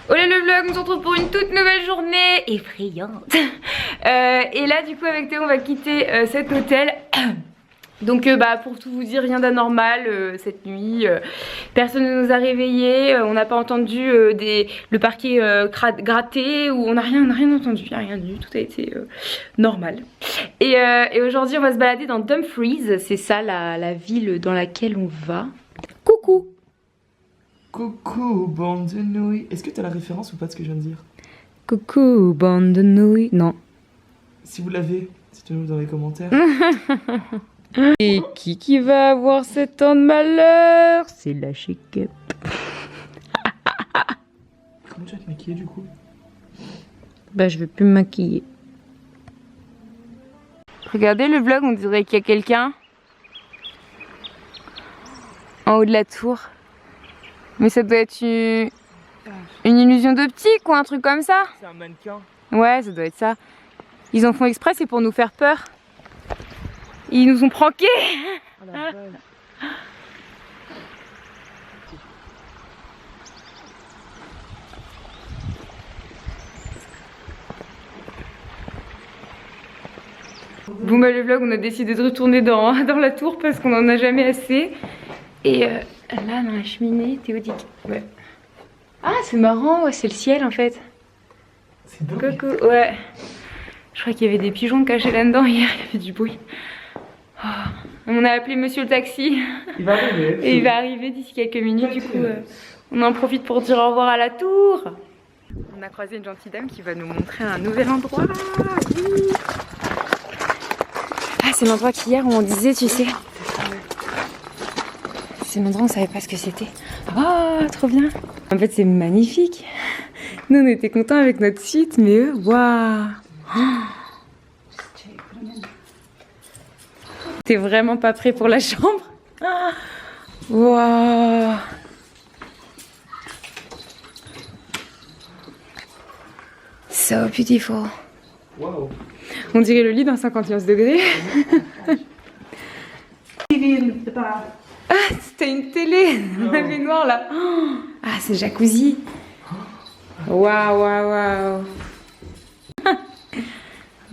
Olé le vlog, on se retrouve pour une toute nouvelle journée effrayante. Et là du coup avec Théo on va quitter cet hôtel. Donc pour tout vous dire, rien d'anormal cette nuit, personne ne nous a réveillés, on n'a pas entendu le parquet gratter, ou on n'a rien entendu, il n'y a rien eu, tout a été normal. Et aujourd'hui on va se balader dans Dumfries, c'est ça la ville dans laquelle on va. Coucou. Coucou, bande de nouilles. Est-ce que tu as la référence ou pas de ce que je viens de dire? Coucou, bande de nouilles. Non. Si vous l'avez, dites-le dans les commentaires. Et qui va avoir 7 ans de malheur? C'est la shake-up. Comment tu vas te maquiller du coup? Bah, je vais plus me maquiller. Regardez le vlog, on dirait qu'il y a quelqu'un en haut de la tour. Mais ça doit être une illusion d'optique ou un truc comme ça. C'est un mannequin. Ouais, ça doit être ça. Ils en font exprès, c'est pour nous faire peur. Ils nous ont pranké. Oh, la balle. Bon bah le vlog, on a décidé de retourner dans la tour parce qu'on en a jamais assez. Et là dans la cheminée, Théo dit ouais. Ah c'est marrant, ouais, c'est le ciel en fait. C'est dingue. Coucou, ouais. Je crois qu'il y avait des pigeons cachés là-dedans hier, il y avait du bruit. Oh. On a appelé monsieur le taxi. Il va arriver. Et il va arriver d'ici quelques minutes, du coup on en profite pour dire au revoir à la tour. On a croisé une gentille dame qui va nous montrer un nouvel endroit. Oui. Ah c'est l'endroit qu'hier on disait, tu sais. C'est l'endroit où on savait pas ce que c'était. Oh trop bien. En fait c'est magnifique. Nous on était contents avec notre suite, mais eux, waouh. T'es vraiment pas prêt pour la chambre? Waouh. So beautiful. Wow. On dirait le lit dans 51 degrés. Ah, c'était une télé dans la baignoire là. Ah, c'est jacuzzi. Waouh, waouh, waouh.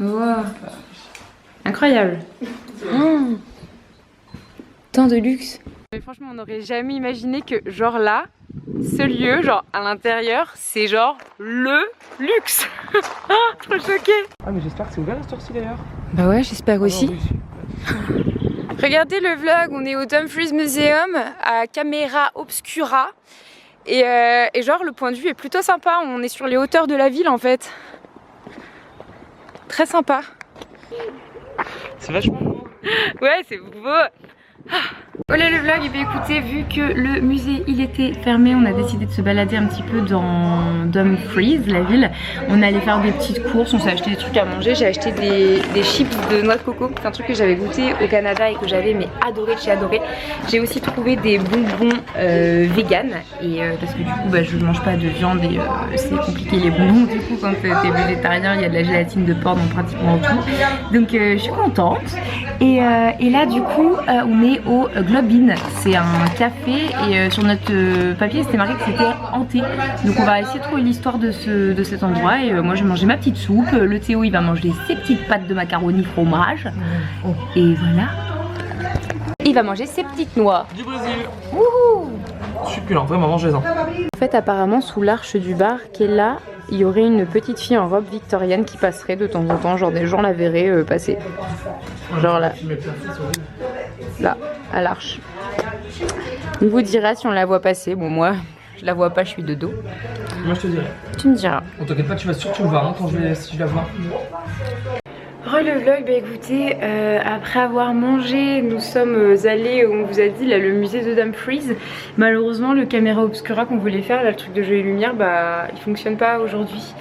Wow. Incroyable. Oh. Tant de luxe. Mais franchement, on n'aurait jamais imaginé que genre là, ce lieu, genre à l'intérieur, c'est genre le luxe. Trop choquée. Ah mais j'espère que c'est ouvert à cette heure-ci d'ailleurs. Bah ouais, j'espère aussi. Ah, oui. Regardez le vlog, on est au Dumfries Museum à caméra obscura. Et genre le point de vue est plutôt sympa, on est sur les hauteurs de la ville en fait. Très sympa. C'est vachement beau. Ouais, c'est beau. Voilà le vlog, et bien écoutez, vu que le musée il était fermé, on a décidé de se balader un petit peu dans Dumfries, la ville. On allait faire des petites courses, on s'est acheté des trucs à manger. J'ai acheté des chips de noix de coco, c'est un truc que j'avais goûté au Canada et que j'avais mais adoré de chez adoré. J'ai aussi trouvé des bonbons vegan, et parce que du coup je mange pas de viande et c'est compliqué les bonbons, du coup quand t'es végétarien il y a de la gélatine de porc dans pratiquement tout. Donc je suis contente. Et là du coup on est au Globe Inn, c'est un café et sur notre papier c'était marqué que c'était hanté. Donc on va essayer de trouver l'histoire de cet endroit. Et moi je vais manger ma petite soupe, le Théo il va manger ses petites pâtes de macaroni fromage. Et voilà. Il va manger ses petites noix. Du Brésil. Wouhou. Succulent, vraiment mangez-en. En fait apparemment sous l'arche du bar qui est là, il y aurait une petite fille en robe victorienne qui passerait de temps en temps, genre des gens la verraient passer. Genre là. Là, à l'arche. On vous dira si on la voit passer. Bon moi, je la vois pas, je suis de dos. Moi je te dirai. Tu me diras. On t'inquiète pas, tu vas surtout le voir hein, si je la vois. Le vlog, bah écoutez, après avoir mangé, nous sommes allés, on vous a dit, là, le musée de Dumfries. Malheureusement, le caméra obscura qu'on voulait faire, là, le truc de jeu et lumière, bah il fonctionne pas aujourd'hui.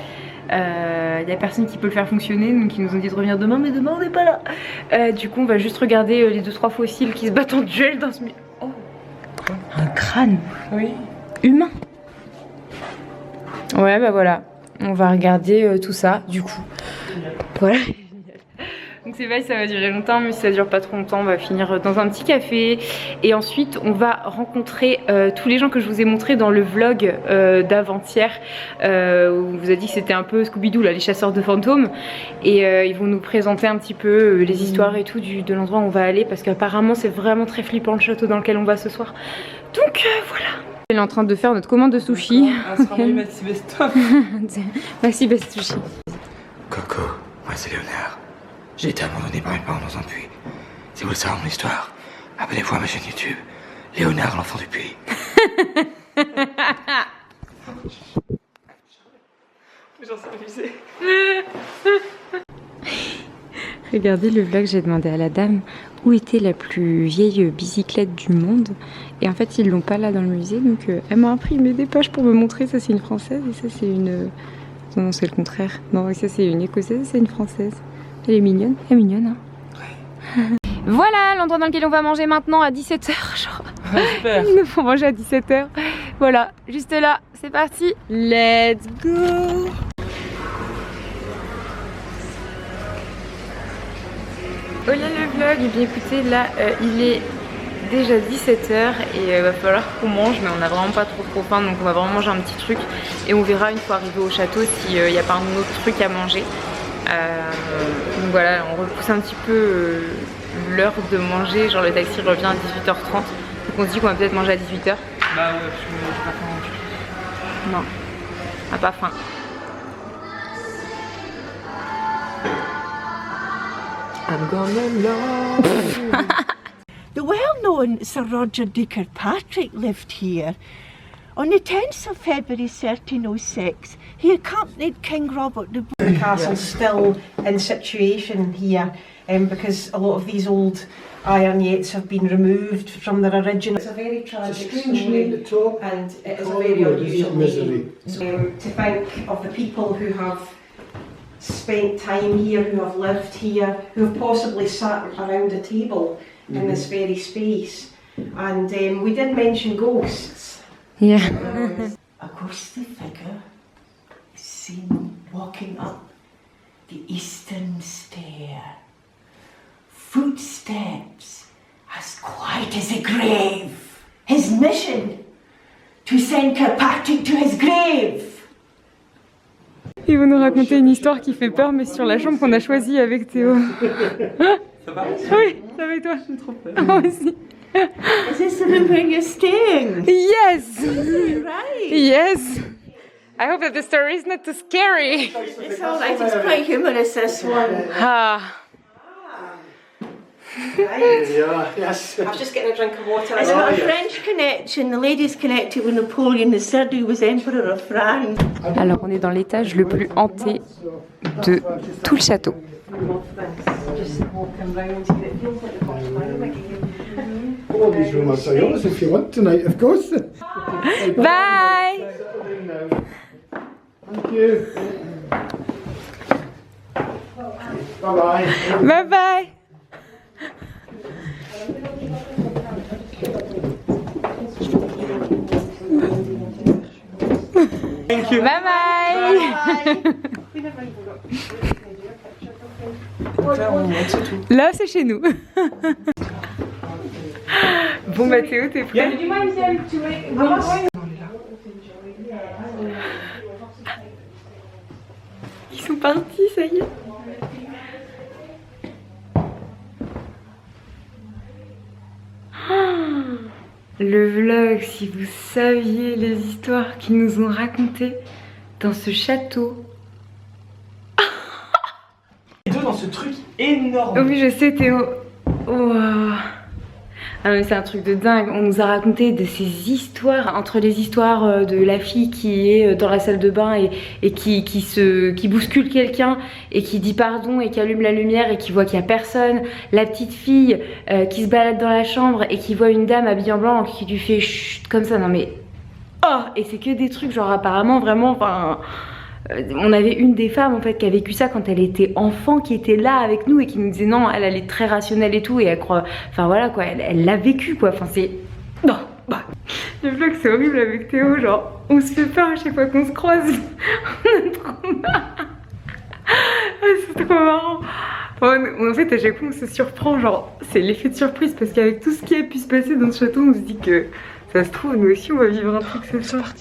Il y a personne qui peut le faire fonctionner, donc ils nous ont dit de revenir demain, mais demain on n'est pas là. Du coup, on va juste regarder les 2-3 fossiles qui se battent en duel dans ce musée. Oh, un crâne. Oui. Humain. Ouais, bah voilà. On va regarder tout ça, du coup. Voilà. Donc c'est vrai, ça va durer longtemps, mais si ça dure pas trop longtemps, on va finir dans un petit café. Et ensuite, on va rencontrer tous les gens que je vous ai montrés dans le vlog d'avant-hier. Où on vous a dit que c'était un peu Scooby-Doo, là, les chasseurs de fantômes. Et ils vont nous présenter un petit peu les histoires et tout de l'endroit où on va aller. Parce qu'apparemment, c'est vraiment très flippant le château dans lequel on va ce soir. Donc voilà. Elle est en train de faire notre commande de sushi. Maxi Best-of. Maxi Best Sushi. Coco, moi c'est Léonard. J'ai été abandonné par mes parents dans un puits. Si vous voulez savoir mon histoire, abonnez-vous à ma chaîne YouTube, Léonard l'enfant du puits. J'en suis amusée. Regardez le vlog, j'ai demandé à la dame où était la plus vieille bicyclette du monde. Et en fait, ils l'ont pas là dans le musée. Donc elle m'a imprimé des pages pour me montrer. Ça, c'est une française et ça, c'est une... Non, c'est le contraire. Non, ça, c'est une écossaise et c'est une française. Elle est mignonne. Elle est mignonne, hein. Voilà l'endroit dans lequel on va manger maintenant à 17h. Genre. Super. Ils nous font manger à 17h. Voilà, juste là. C'est parti. Let's go. Voilà le vlog, et bien écoutez, là il est déjà 17h et il va falloir qu'on mange, mais on n'a vraiment pas trop faim, donc on va vraiment manger un petit truc et on verra une fois arrivé au château s'il n'y a pas un autre truc à manger. Donc voilà, on repousse un petit peu l'heure de manger, genre le taxi revient à 18h30, donc on se dit qu'on va peut-être manger à 18h. Bah ouais, j'ai pas faim. Non, on n'a pas faim. I'm gonna love you. The well-known Sir Roger de Kirkpatrick lived here. On the 10th of February 1306, he accompanied King Robert de The castle's still in situation here because a lot of these old iron yates have been removed from their original. It's a very tragic story and it is a very unusual name. To think of the people who have spent time here, who have lived here, who have possibly sat around a table in this very space. And we did mention ghosts. Yeah. a ghostly figure is seen walking up the eastern stair. Footsteps as quiet as a grave. His mission, to send Kirkpatrick to his grave. Ils vont nous raconter une histoire qui fait peur, mais sur la chambre qu'on a choisie avec Théo. Ça va? Oui, ça va et toi? J'ai trop peur. Moi aussi. Is this the room where you're staying? Yes! Right. Yes! I hope that the story is not too scary. It's alright, it's quite humorous, this one. Ah. Yeah, yes. I was just getting a drink of water. It's got a French connection. The lady's connected with Napoleon III, who was Emperor of France. Alors on est dans l'étage le plus hanté de tout le château. Just walking round here. It feels like the first time again. All these rooms are yours if you want tonight, of course. Bye! Thank you. Bye bye. Bye bye! Thank you. Bye bye! Là c'est chez nous. Bon bah Théo, t'es prêt? Ils sont partis, ça y est. Le vlog, si vous saviez les histoires qu'ils nous ont racontées dans ce château. Les deux dans ce truc énorme. Oui, je sais Théo. Wow. Ah mais c'est un truc de dingue. On nous a raconté de ces histoires, entre les histoires de la fille qui est dans la salle de bain et qui bouscule quelqu'un et qui dit pardon et qui allume la lumière et qui voit qu'il n'y a personne. La petite fille qui se balade dans la chambre et qui voit une dame habillée en blanc qui lui fait chut comme ça. Non mais... Oh. Et c'est que des trucs genre apparemment vraiment... Enfin... On avait une des femmes en fait qui a vécu ça quand elle était enfant, qui était là avec nous et qui nous disait non, elle est très rationnelle et tout et elle croit, enfin voilà quoi, elle l'a vécu quoi, enfin c'est... Non, bah. Le vlog c'est horrible avec Théo, genre on se fait peur à chaque fois qu'on se croise, on a trop marre. Ah, c'est trop marrant. En fait, à chaque fois, on se surprend, genre, c'est l'effet de surprise parce qu'avec tout ce qui a pu se passer dans ce château, on se dit que ça se trouve, nous aussi, on va vivre un truc ce soir.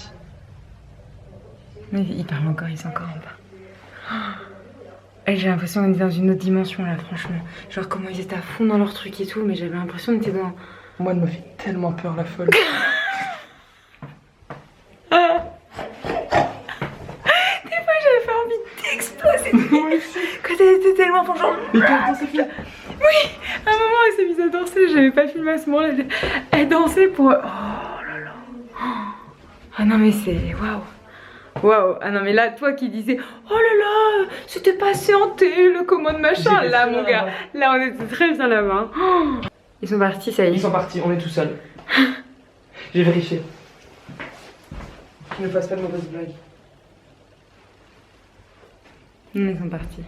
Mais ils parlent encore, ils sont encore en bas. J'ai l'impression qu'on est dans une autre dimension là, franchement. Genre, comment ils étaient à fond dans leur truc et tout, mais j'avais l'impression qu'on était dans. Moi, elle m'a fait tellement peur, la folle. J'avais fait envie d'exploser. Quand elle était tellement fort, genre. Mais quand ça fait. Oui, à un moment elle s'est mise à danser, j'avais pas filmé à ce moment-là. Elle dansait pour. Oh là là. Ah non, mais c'est. Waouh. Waouh. Ah non, mais là, toi qui disais oh là là, c'était passé hanté, le commode machin. Là, mon gars, là, on était très bien là-bas. Oh. Ils sont partis, ça y est. Ils sont partis, on est tout seul. J'ai vérifié. Ne fasse pas de mauvaises blagues. Ils sont partis.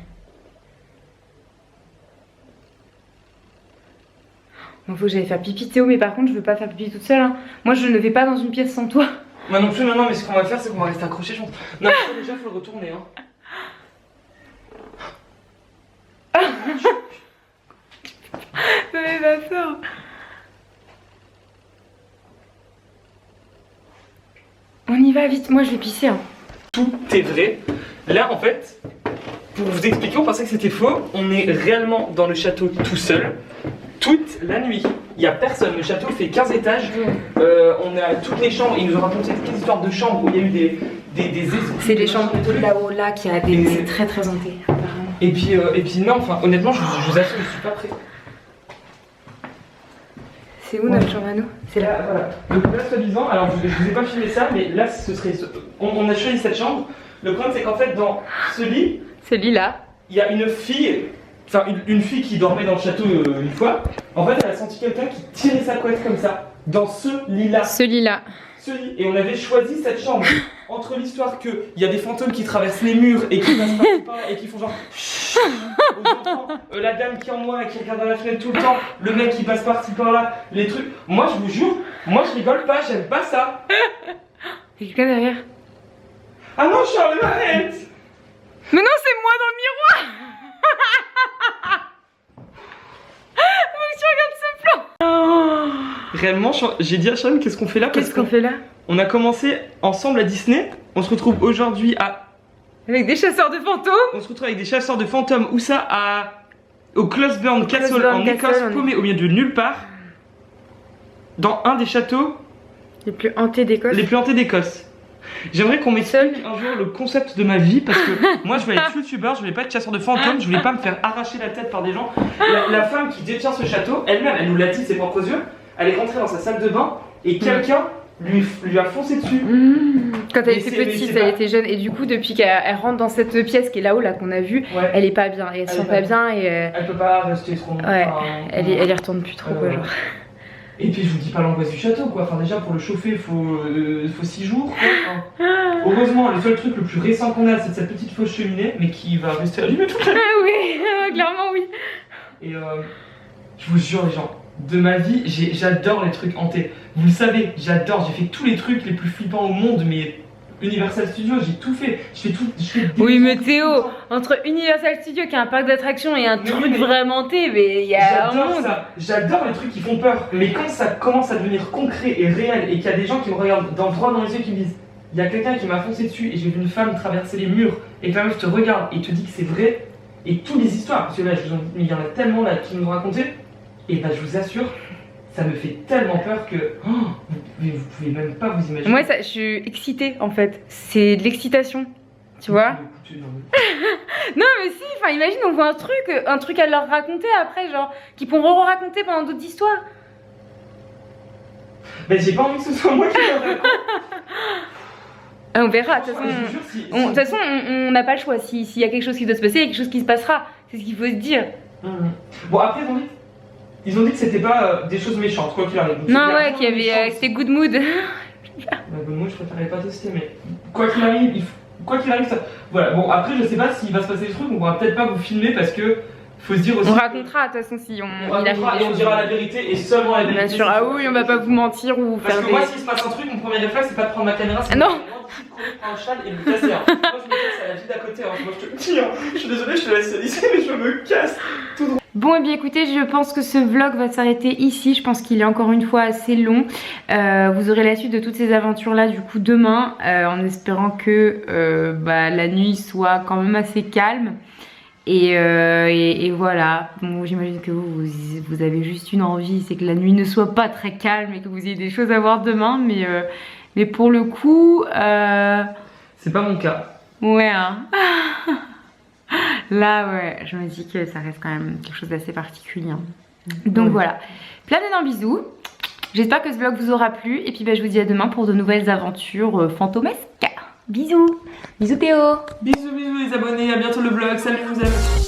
Bon, faut que j'aille faire pipi, Théo, mais par contre, je veux pas faire pipi toute seule. Hein. Moi, je ne vais pas dans une pièce sans toi. Moi non plus, non, mais ce qu'on va faire, c'est qu'on va rester accrochés, je pense. Non, mais déjà, faut le retourner, hein. Ça m'avait pas peur. On y va vite, moi je vais pisser. Hein. Tout est vrai. Là, en fait, pour vous expliquer, on pensait que c'était faux. On est réellement dans le château tout seul, toute la nuit. Il n'y a personne. Le château fait 15 étages. On a toutes les chambres. Ils nous ont raconté toutes les histoires de chambres où il y a eu des c'est les chambres de là-haut, là, qui a des. C'est très très hanté, apparemment. Et puis non, enfin, honnêtement, je vous assure, je suis pas prêt. C'est où notre chambre à nous? C'est là. Voilà. Donc là, soi-disant, alors je vous ai pas filmé ça, mais là, ce serait. On a choisi cette chambre. Le problème, c'est qu'en fait, dans ce lit. Ce lit-là. Il y a une fille. Enfin, une fille qui dormait dans le château une fois. En fait, elle a senti quelqu'un qui tirait sa couette comme ça. Dans ce lit-là. Ce lit-là. Ce lit. Et on avait choisi cette chambre. Entre l'histoire qu'il y a des fantômes qui traversent les murs et qui passent par là et qui font genre aux enfants, la dame qui est en noir et qui regarde dans la fenêtre tout le temps, le mec qui passe par-ci par-là, les trucs. Moi je vous jure, moi je rigole pas, j'aime pas ça. Il y a quelqu'un derrière. Ah non, Charles, arrête. Mais non, c'est moi dans le miroir. Faut que tu regardes ce plan. Oh. Réellement, j'ai dit à Charles, qu'est-ce qu'on fait là? Qu'est-ce qu'on fait là? On a commencé ensemble à Disney, on se retrouve aujourd'hui à... Avec des chasseurs de fantômes. On se retrouve avec des chasseurs de fantômes, où ça? Au Closeburn Castle en Écosse, paumé au milieu de nulle part. Dans un des châteaux... Les plus hantés d'Écosse. Les plus hantés d'Écosse. J'aimerais qu'on m'explique un jour le concept de ma vie, parce que moi je voulais être youtubeur, je voulais pas être chasseur de fantômes, je voulais pas me faire arracher la tête par des gens. La femme qui détient ce château, elle-même, elle nous l'a dit de ses propres yeux, elle est rentrée dans sa salle de bain et quelqu'un lui a foncé dessus. Quand elle était petite, elle était jeune, et du coup depuis qu'elle rentre dans cette pièce qui est là-haut, là qu'on a vu, elle est pas bien, et elle se sent pas bien et elle peut pas rester trop longtemps. Ouais, elle y retourne plus trop quoi, genre. Et puis je vous dis pas l'angoisse du château quoi, enfin déjà pour le chauffer il faut 6 jours quoi. Heureusement le seul truc le plus récent qu'on a c'est cette petite fausse cheminée mais qui va rester allumée toute la nuit. Oui, clairement oui. Et je vous jure les gens, de ma vie j'adore les trucs hantés. Vous le savez, j'adore, j'ai fait tous les trucs les plus flippants au monde, mais Universal Studios, j'ai tout fait. Je fais oui mais Théo, entre Universal Studios qui est un parc d'attractions et un truc vraiment hanté, mais il y a un monde. J'adore les trucs qui font peur, mais quand ça commence à devenir concret et réel et qu'il y a des gens qui me regardent droit dans les yeux qui me disent il y a quelqu'un qui m'a foncé dessus et j'ai vu une femme traverser les murs et que la meuf te regarde et te dit que c'est vrai, et toutes les histoires, parce que là il y en a tellement là qui nous ont raconté, et bah je vous assure, ça me fait tellement peur que vous pouvez même pas vous imaginer. Moi je suis excitée en fait, c'est de l'excitation, tu vois. Non mais si, enfin imagine on voit un truc à leur raconter après, genre, qui pourront raconter pendant d'autres histoires. Mais j'ai pas envie que ce soit moi qui leur raconte. On verra, de toute façon on n'a pas le choix, s'il y a quelque chose qui doit se passer, il y a quelque chose qui se passera, c'est ce qu'il faut se dire. Bon après ils ont dit que c'était pas des choses méchantes, quoi qu'il arrive. Non ouais, qu'il y avait, c'était good mood. Good mood je préférais pas tester, mais quoi qu'il arrive, ça... Voilà, bon après je sais pas s'il va se passer des trucs, on pourra peut-être pas vous filmer parce que faut se dire aussi... On racontera de toute façon si on racontera et on dira la vérité et seulement la vérité. Bien sûr, ah oui, on va pas vous mentir ou parce faire que moi s'il se passe un truc, mon premier réflexe c'est pas de prendre ma caméra. Non, parti courir prendre un châle et me casser. Hein. Moi je me casse à la ville d'à côté. Hein. Moi je te dis, hein. Je suis désolée, je te laisse ici, mais je me casse tout droit. Bon, et bien écoutez, je pense que ce vlog va s'arrêter ici. Je pense qu'il est encore une fois assez long. Vous aurez la suite de toutes ces aventures là du coup demain, en espérant que la nuit soit quand même assez calme. Et voilà, bon, j'imagine que vous avez juste une envie, c'est que la nuit ne soit pas très calme et que vous ayez des choses à voir demain, mais pour le coup c'est pas mon cas. Ouais hein. Là ouais, je me dis que ça reste quand même quelque chose d'assez particulier hein. Donc voilà, plein d'énormes bisous. J'espère que ce vlog vous aura plu et puis je vous dis à demain pour de nouvelles aventures fantomesques. Bisous. Bisous Théo. Bisous bisous les abonnés, à bientôt le vlog, salut, je vous aime.